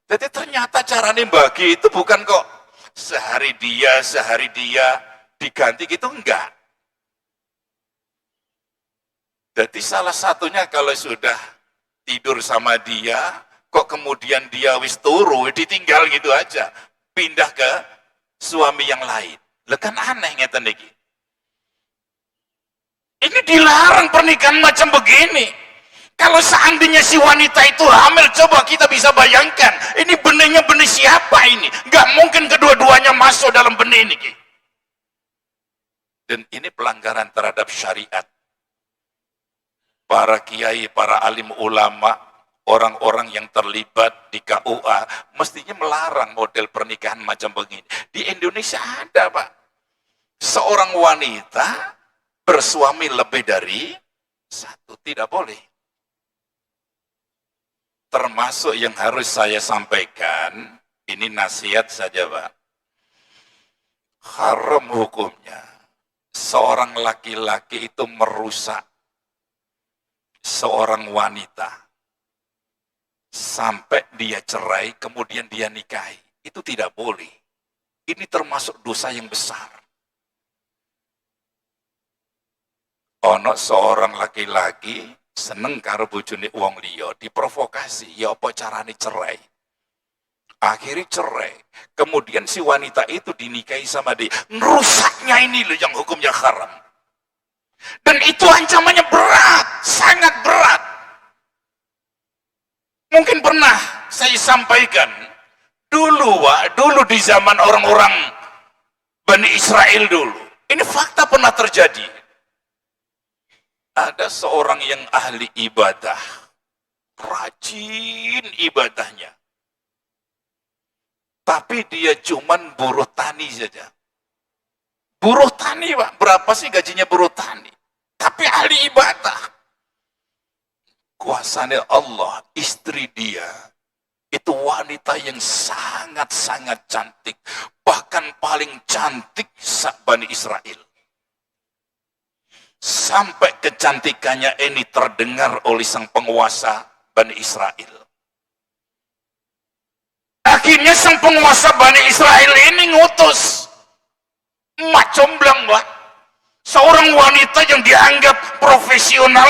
Jadi ternyata caranya bagi itu bukan kok sehari dia diganti gitu, enggak. Jadi salah satunya kalau sudah tidur sama dia, kok kemudian dia wis turu, ditinggal gitu aja, pindah ke suami yang lain. Lah kan aneh ngeten iki. Ini dilarang pernikahan macam begini. Kalau seandainya si wanita itu hamil, coba kita bisa bayangkan, ini benihnya benih siapa ini? Gak mungkin kedua-duanya masuk dalam benih ini. Dan ini pelanggaran terhadap syariat. Para kiai, para alim ulama, orang-orang yang terlibat di KUA, mestinya melarang model pernikahan macam begini. Di Indonesia ada Pak. Seorang wanita bersuami lebih dari satu, tidak boleh. Termasuk yang harus saya sampaikan, ini nasihat saja Pak. Haram hukumnya seorang laki-laki itu merusak seorang wanita sampai dia cerai kemudian dia nikahi. Itu tidak boleh. Ini termasuk dosa yang besar. Ono seorang laki-laki seneng karo bojone wong liya, diprovokasi, ya apa carane cerai. Akhirnya cerai. Kemudian si wanita itu dinikahi sama dia. Ngerusaknya ini loh yang hukumnya haram. Dan itu ancamannya berat, sangat berat. Mungkin pernah saya sampaikan, dulu di zaman orang-orang Bani Israel dulu. Ini fakta pernah terjadi. Ada seorang yang ahli ibadah, rajin ibadahnya. Tapi dia cuman buruh tani saja. Buruh tani Pak, berapa sih gajinya buruh tani? Tapi ahli ibadah. Kuasanya Allah, istri dia, itu wanita yang sangat-sangat cantik. Bahkan paling cantik Bani Israel. Sampai kecantikannya ini terdengar oleh sang penguasa Bani Israel. Akhirnya sang penguasa Bani Israel ini ngutus emak comblang Pak. Seorang wanita yang dianggap profesional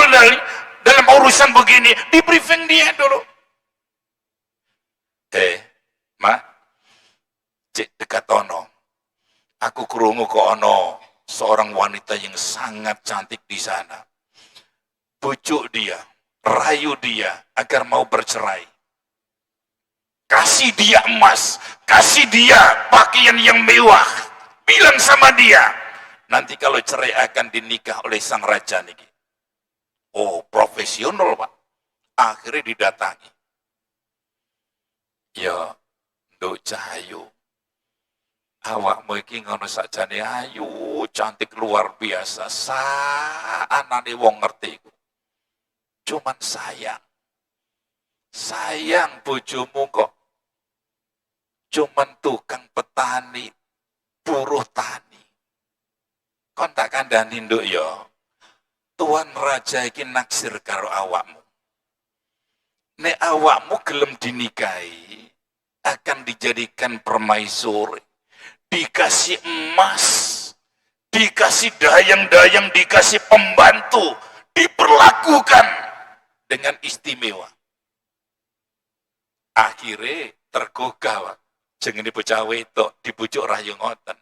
dalam urusan begini, di briefing dia dulu. Mak, cek dekat ono. Aku krungu kok ono seorang wanita yang sangat cantik di sana. Bujuk dia, rayu dia agar mau bercerai. Kasih dia emas, kasih dia pakaian yang mewah. Bilang sama dia, nanti kalau cerai akan dinikah oleh sang raja nih. Oh, profesional Pak. Akhirnya didatangi. Ya, Nduk Cahayu, awakmu iki ngono sakjane ayu, cantik luar biasa. Saanane wong ngerti iku. Cuman sayang bojomu kok cuman tukang petani, buruh tani. Kon tak kandhani Nduk ya. Tuan raja iki naksir karo awakmu. Nek awakmu gelem dinikahi, akan dijadikan permaisuri. Dikasih emas, dikasih dayang-dayang, dikasih pembantu, diperlakukan dengan istimewa. Akhirnya tergugah, Pak. Jeung ini bocah wedok dibujuk rayu ngoten.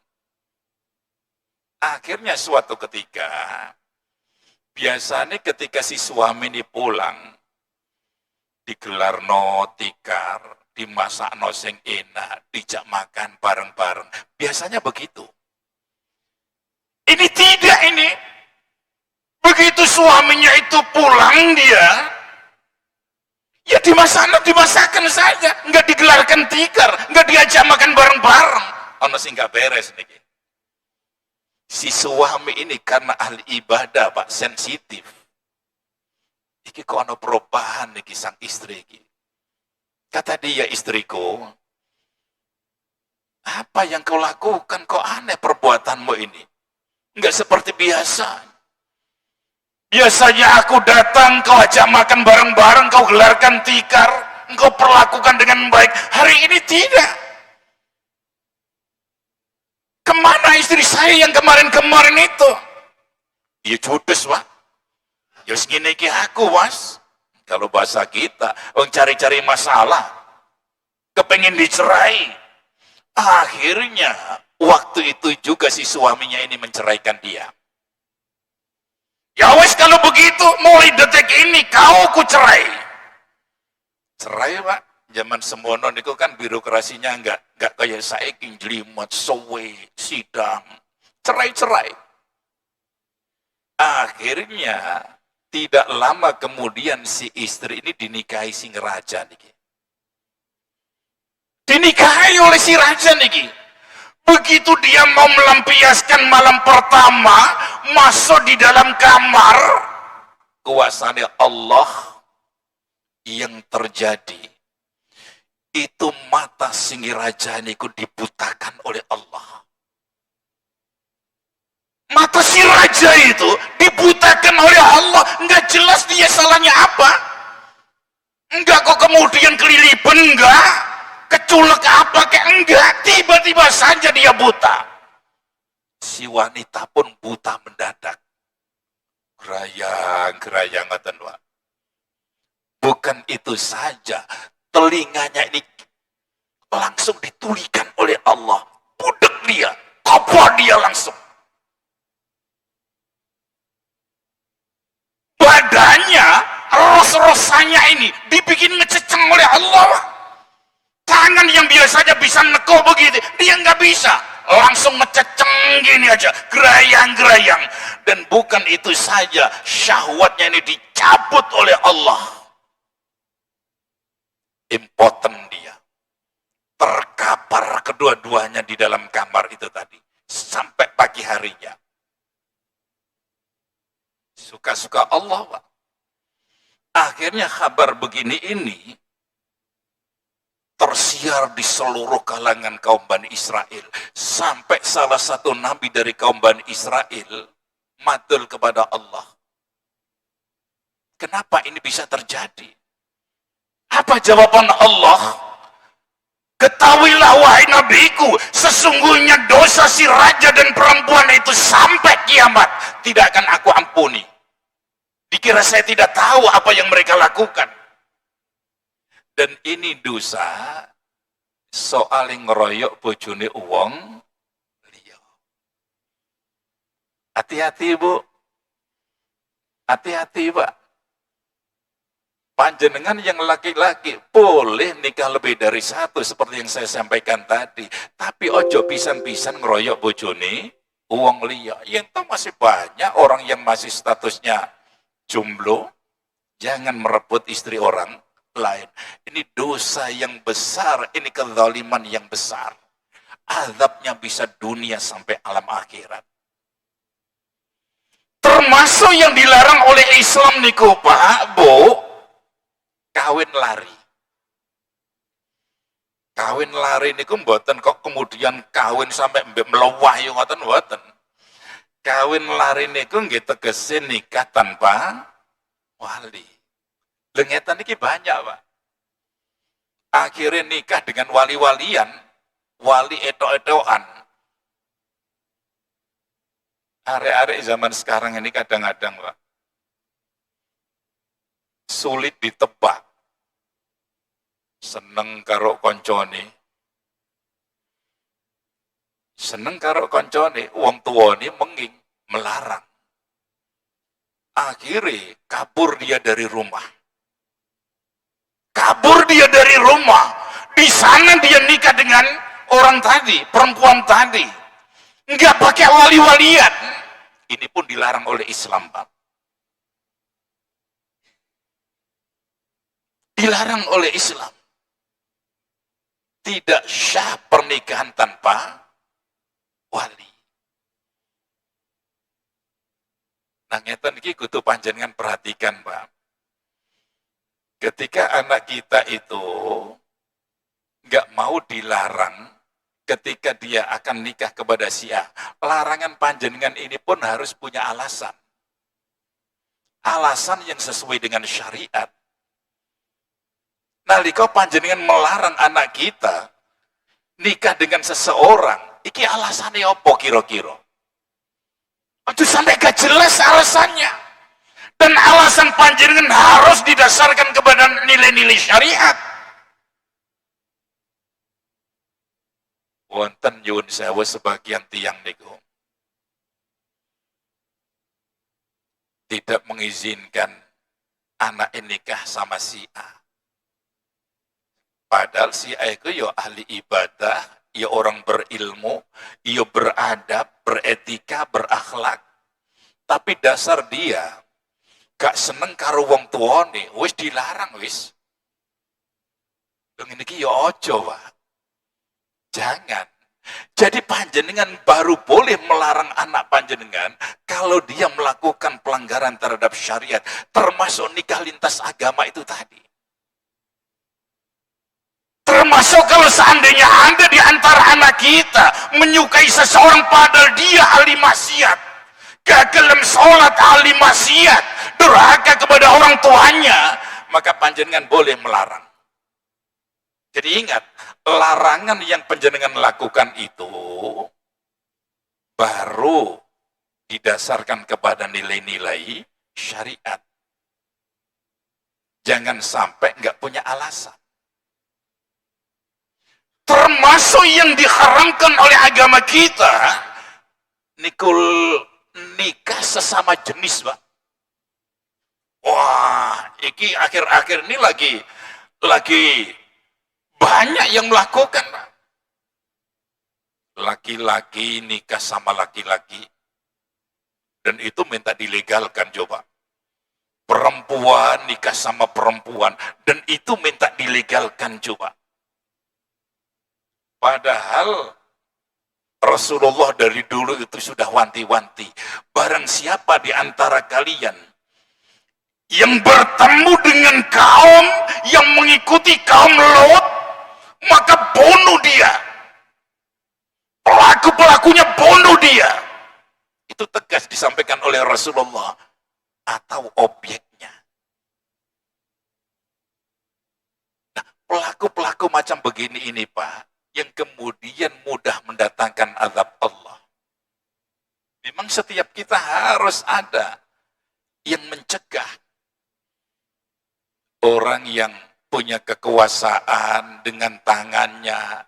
Akhirnya suatu ketika, biasanya ketika si suami ini pulang, digelar no tikar, dimasak no sing enak, dijak makan bareng-bareng. Biasanya begitu. Ini tidak ini. Begitu suaminya itu pulang dia, ya dimasakkan saja, nggak digelarkan tikar, nggak diajak makan bareng-bareng. Ono sing nggak beres nih. Si suami ini karena ahli ibadah, Pak, sensitif. Iki kok ono perubahan nih sang istri iki. Kata dia, istriku, apa yang kau lakukan? Kok aneh perbuatanmu ini? Nggak seperti biasa. Biasanya aku datang, kau ajak makan bareng-bareng, kau gelarkan tikar, engkau perlakukan dengan baik. Hari ini tidak. Kemana istri saya yang kemarin-kemarin itu? Ya judes, Pak. Ya segini aku, Mas. Kalau bahasa kita, orang cari-cari masalah, kepengen dicerai. Akhirnya, waktu itu juga si suaminya ini menceraikan dia. Ya wes kalau begitu, mulai detik ini kau ku cerai. Cerai, Pak. Zaman semono niku kan birokrasinya enggak kayak saiki jelimet, sowe, sidang. Cerai-cerai. Akhirnya tidak lama kemudian si istri ini dinikahi si raja niki. Dinikahi oleh si raja niki. Begitu dia mau melampiaskan malam pertama, masuk di dalam kamar, kuasanya Allah yang terjadi. Itu mata singi raja niku dibutakan oleh Allah. Mata si raja itu dibutakan oleh Allah. Enggak jelas dia salahnya apa. Enggak kok kemudian kelilipan, enggak. Keculek apa kayak enggak. Tiba-tiba saja dia buta. Si wanita pun buta mendadak. Gerayang ngoten, Pak. Bukan itu saja. Telinganya ini langsung ditulikan oleh Allah. Budek dia. Kopor dia langsung. Badannya, ros-rosannya ini dibikin ngececeng oleh Allah. Tangan yang biasanya bisa neko begitu, dia nggak bisa. Langsung ngececeng gini aja, gerayang-gerayang. Dan bukan itu saja, syahwatnya ini dicabut oleh Allah. Impoten dia. Terkapar kedua-duanya di dalam kamar itu tadi. Sampai pagi harinya. Suka-suka Allah, Pak. Akhirnya kabar begini ini tersiar di seluruh kalangan kaum Bani Israel. Sampai salah satu nabi dari kaum Bani Israel matul kepada Allah. Kenapa ini bisa terjadi? Apa jawaban Allah? Ketahuilah wahai nabiku, sesungguhnya dosa si raja dan perempuan itu sampai kiamat tidak akan aku ampuni. Dikira saya tidak tahu apa yang mereka lakukan. Dan ini dosa soal ngeroyok bojone uang liya. Hati-hati, Bu. Hati-hati, Pak. Panjenengan yang laki-laki boleh nikah lebih dari satu seperti yang saya sampaikan tadi. Tapi ojo pisan-pisan ngeroyok bojone uang liya. Yang tahu masih banyak orang yang masih statusnya jomblo. Jangan merebut istri orang lain. Ini dosa yang besar, ini kezaliman yang besar. Azabnya bisa dunia sampai alam akhirat. Termasuk yang dilarang oleh Islam niku, Pak, Bu, kawin lari. Kawin lari niku mboten kok kemudian kawin sampai melewah yo ngoten mboten. Kawin lari niku nggih tegese nikah tanpa wali. Lengetan ini banyak, Pak. Akhirnya nikah dengan wali-walian, wali etok-etokan. Arek-arek zaman sekarang ini kadang-kadang, Pak, sulit ditebak. seneng karo koncone. Seneng karo koncone, wong tuane menging melarang. Akhirnya kabur dia dari rumah. Kabur dia dari rumah. Di sana dia nikah dengan orang tadi, perempuan tadi. Enggak pakai wali-walian. Ini pun dilarang oleh Islam, Pak. Dilarang oleh Islam. Tidak syah pernikahan tanpa wali. Nah, ngeten iki kudu panjenengan perhatikan, Pak. Ketika anak kita itu nggak mau dilarang ketika dia akan nikah kepada si A, larangan panjenengan ini pun harus punya alasan. Alasan yang sesuai dengan syariat. Nalika panjenengan melarang anak kita nikah dengan seseorang, iki alasannya apa kira-kira? Itu sampai gak jelas alasannya. Dan alasan panjenengan harus didasarkan kepada nilai-nilai syariat. Wonten nyuwun sewu sebagian tiang niku tidak mengizinkan anak nikah sama si A. Padahal si A itu ya ahli ibadah, ya orang berilmu, ya beradab, beretika, berakhlak. Tapi dasar dia gak seneng karo wong tuane, wis dilarang wis. Ngene iki ya aja, Pak. Jangan. Jadi panjenengan baru boleh melarang anak panjenengan kalau dia melakukan pelanggaran terhadap syariat, termasuk nikah lintas agama itu tadi. Termasuk kalau seandainya Anda di antara anak kita menyukai seseorang padahal dia ahli maksiat, gagal dalam sholat, ahli maksiat, durhaka kepada orang tuanya, maka panjenengan boleh melarang. Jadi ingat, larangan yang panjenengan lakukan itu baru didasarkan kepada nilai-nilai syariat. Jangan sampai nggak punya alasan. Termasuk yang diharamkan oleh agama kita, nikah sesama jenis, Pak. Wah, iki akhir-akhir ini lagi banyak yang melakukan, Pak. Laki-laki nikah sama laki-laki, dan itu minta dilegalkan, coba. Perempuan nikah sama perempuan, dan itu minta dilegalkan, coba. Padahal Rasulullah dari dulu itu sudah wanti-wanti. Barang siapa di antara kalian yang bertemu dengan kaum yang mengikuti kaum Lot, maka bunuh dia. Pelaku-pelakunya bunuh dia. Itu tegas disampaikan oleh Rasulullah. Atau objeknya. Nah, pelaku-pelaku macam begini ini, Pak, yang kemudian mudah mendatangkan azab Allah. Memang setiap kita harus ada yang mencegah orang yang punya kekuasaan dengan tangannya,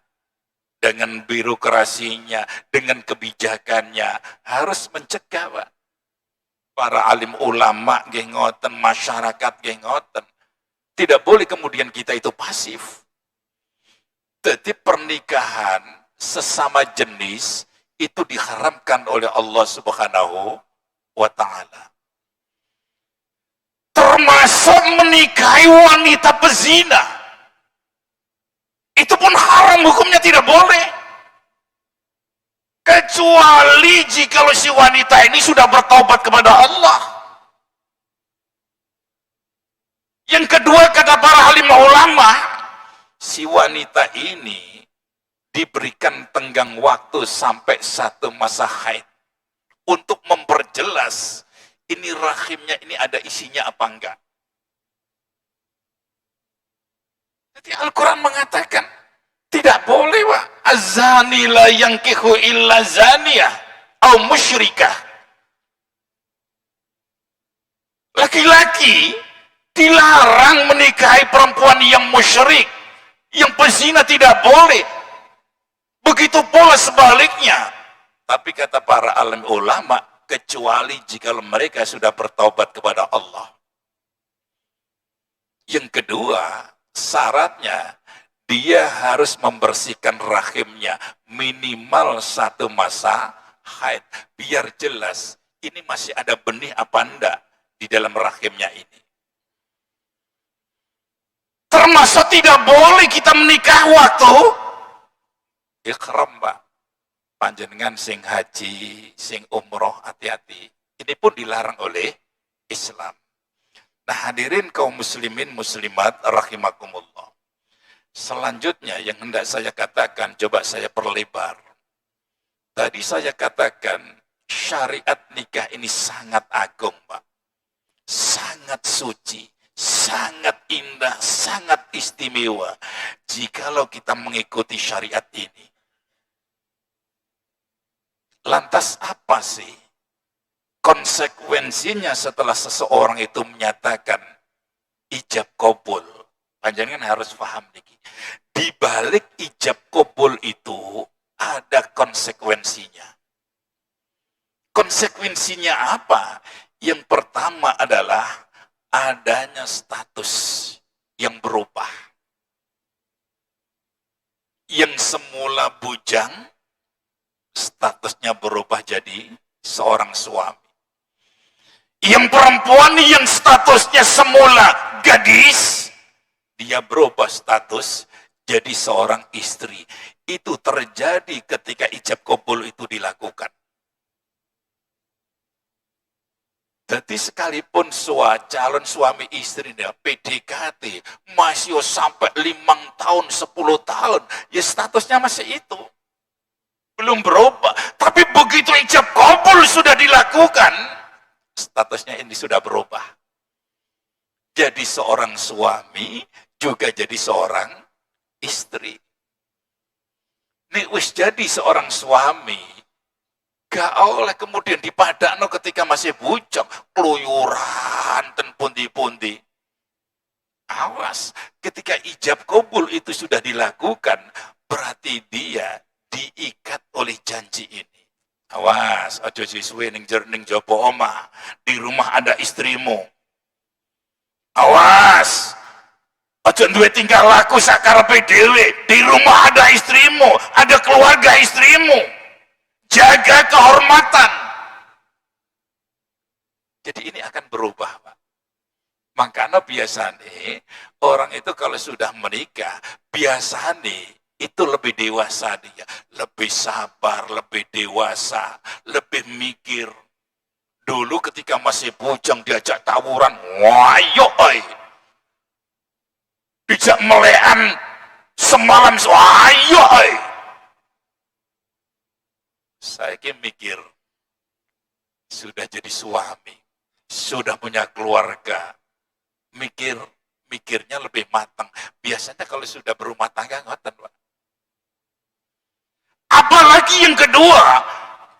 dengan birokrasinya, dengan kebijakannya, harus mencegah, Pak. Para alim ulama gengoten, masyarakat gengoten. Tidak boleh kemudian kita itu pasif. Jadi pernikahan sesama jenis itu diharamkan oleh Allah Subhanahu wa Ta'ala. Termasuk menikahi wanita pezina. Itu pun haram, hukumnya tidak boleh. Kecuali jika si wanita ini sudah bertaubat kepada Allah. Yang kedua, kata para alim ulama, si wanita ini diberikan tenggang waktu sampai 1 masa haid untuk memperjelas ini rahimnya ini ada isinya apa enggak. Jadi Al-Quran mengatakan tidak boleh, Pak. Az-zani la yankihu illa zaniyah atau musyrikah. Laki-laki dilarang menikahi perempuan yang musyrik Yang pezina tidak boleh. Begitu pula sebaliknya. Tapi kata para alim ulama, kecuali jika mereka sudah bertaubat kepada Allah. Yang kedua, syaratnya dia harus membersihkan rahimnya minimal 1 masa haid. Biar jelas ini masih ada benih apa enggak di dalam rahimnya ini. Termasuk tidak boleh kita menikah waktu ikhram, Pak. Panjenengan sing haji, sing umroh, hati-hati. Ini pun dilarang oleh Islam. Nah, hadirin kaum muslimin muslimat rahimakumullah. Selanjutnya yang hendak saya katakan, coba saya perlebar. Tadi saya katakan syariat nikah ini sangat agung, Pak. Sangat suci, sangat indah, sangat istimewa. Jikalau kita mengikuti syariat ini. Lantas apa sih konsekuensinya setelah seseorang itu menyatakan ijab kabul? Panjenengan harus paham niki. Di balik ijab kabul itu ada konsekuensinya. Konsekuensinya apa? Yang pertama adalah adanya status yang berubah. Yang semula bujang, statusnya berubah jadi seorang suami. Yang perempuan yang statusnya semula gadis, dia berubah status jadi seorang istri. Itu terjadi ketika ijab kabul itu dilakukan. Jadi sekalipun calon suami istri PDKT masih sampai 5 tahun, 10 tahun, ya statusnya masih itu. Belum berubah. Tapi begitu ijab kabul sudah dilakukan, statusnya ini sudah berubah. Jadi seorang suami juga jadi seorang istri. Nih wis jadi seorang suami, gak oleh kemudian dipadakno ketika masih bujang, keluyuran dan pundi-pundi. Awas, ketika ijab kabul itu sudah dilakukan, berarti dia diikat oleh janji ini. Awas, aja siswe ning jopo omah, di rumah ada istrimu. Awas, aja duwe tingkah laku sakarepe dhewe, di rumah ada istrimu, ada keluarga istrimu. Jaga kehormatan. Jadi ini akan berubah, Pak. Makanya biasanya orang itu kalau sudah menikah, biasanya itu lebih dewasa dia, lebih sabar, lebih dewasa, lebih mikir. Dulu ketika masih bujang diajak tawuran, wayo oi. Dijak melean semalam, wayo oi. Saya mikir, sudah jadi suami, sudah punya keluarga, mikirnya lebih matang. Biasanya kalau sudah berumah tangga, ngoten, Pak. Apalagi yang kedua,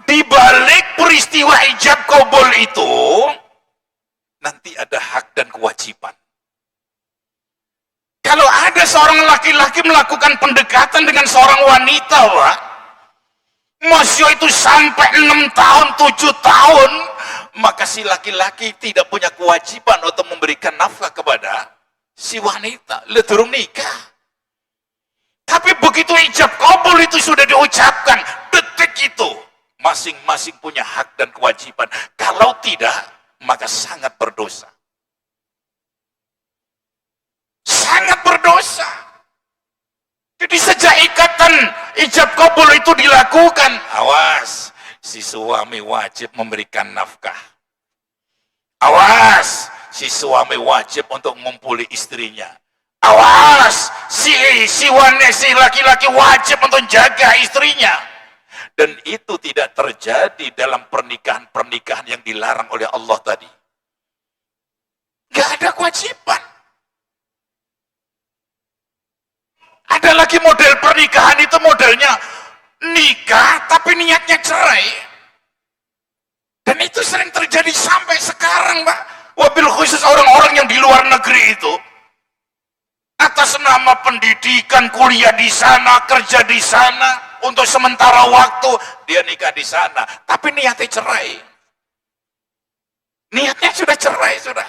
di balik peristiwa ijab kabul itu, nanti ada hak dan kewajiban. Kalau ada seorang laki-laki melakukan pendekatan dengan seorang wanita, Pak, masih itu sampai 6 tahun, 7 tahun, maka si laki-laki tidak punya kewajiban untuk memberikan nafkah kepada si wanita. Durung nikah. Tapi begitu ijab kabul itu sudah diucapkan, detik itu masing-masing punya hak dan kewajiban. Kalau tidak, maka sangat berdosa. Sangat berdosa. Jadi sejak ikatan ijab kabul itu dilakukan, awas, si suami wajib memberikan nafkah. Awas, si suami wajib untuk mengumpuli istrinya. Awas, si laki-laki wajib untuk jaga istrinya. Dan itu tidak terjadi dalam pernikahan-pernikahan yang dilarang oleh Allah tadi. Gak ada kewajiban. Ada lagi model pernikahan itu modelnya nikah tapi niatnya cerai. Dan itu sering terjadi sampai sekarang, Pak. Wabil khusus orang-orang yang di luar negeri itu. atas nama pendidikan, kuliah di sana, kerja di sana, untuk sementara waktu dia nikah di sana, tapi niatnya cerai. Niatnya sudah cerai sudah.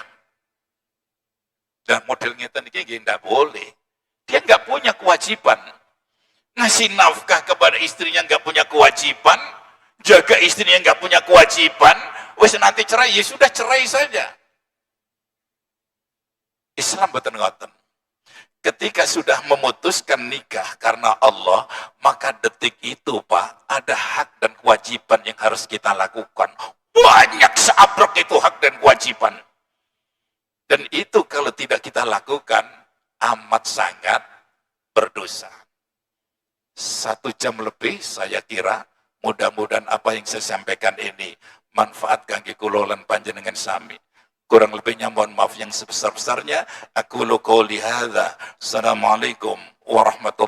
Dan modelnya tadi tidak boleh. Dia nggak punya kewajiban ngasih nafkah kepada istrinya, nggak punya kewajiban jaga istrinya, nggak punya kewajiban. Wes nanti cerai, ya sudah cerai saja. Islam betul ngoten. Ketika sudah memutuskan nikah karena Allah, maka detik itu Pak, ada hak dan kewajiban yang harus kita lakukan. Banyak seabrek itu hak dan kewajiban. Dan itu kalau tidak kita lakukan, amat sangat berdosa. 1 jam lebih saya kira, mudah-mudahan apa yang saya sampaikan ini manfaat kangge kula lan panjenengan sami. Kurang lebihnya mohon maaf yang sebesar-besarnya. Aku qouli hadza. Assalamualaikum warahmatullahi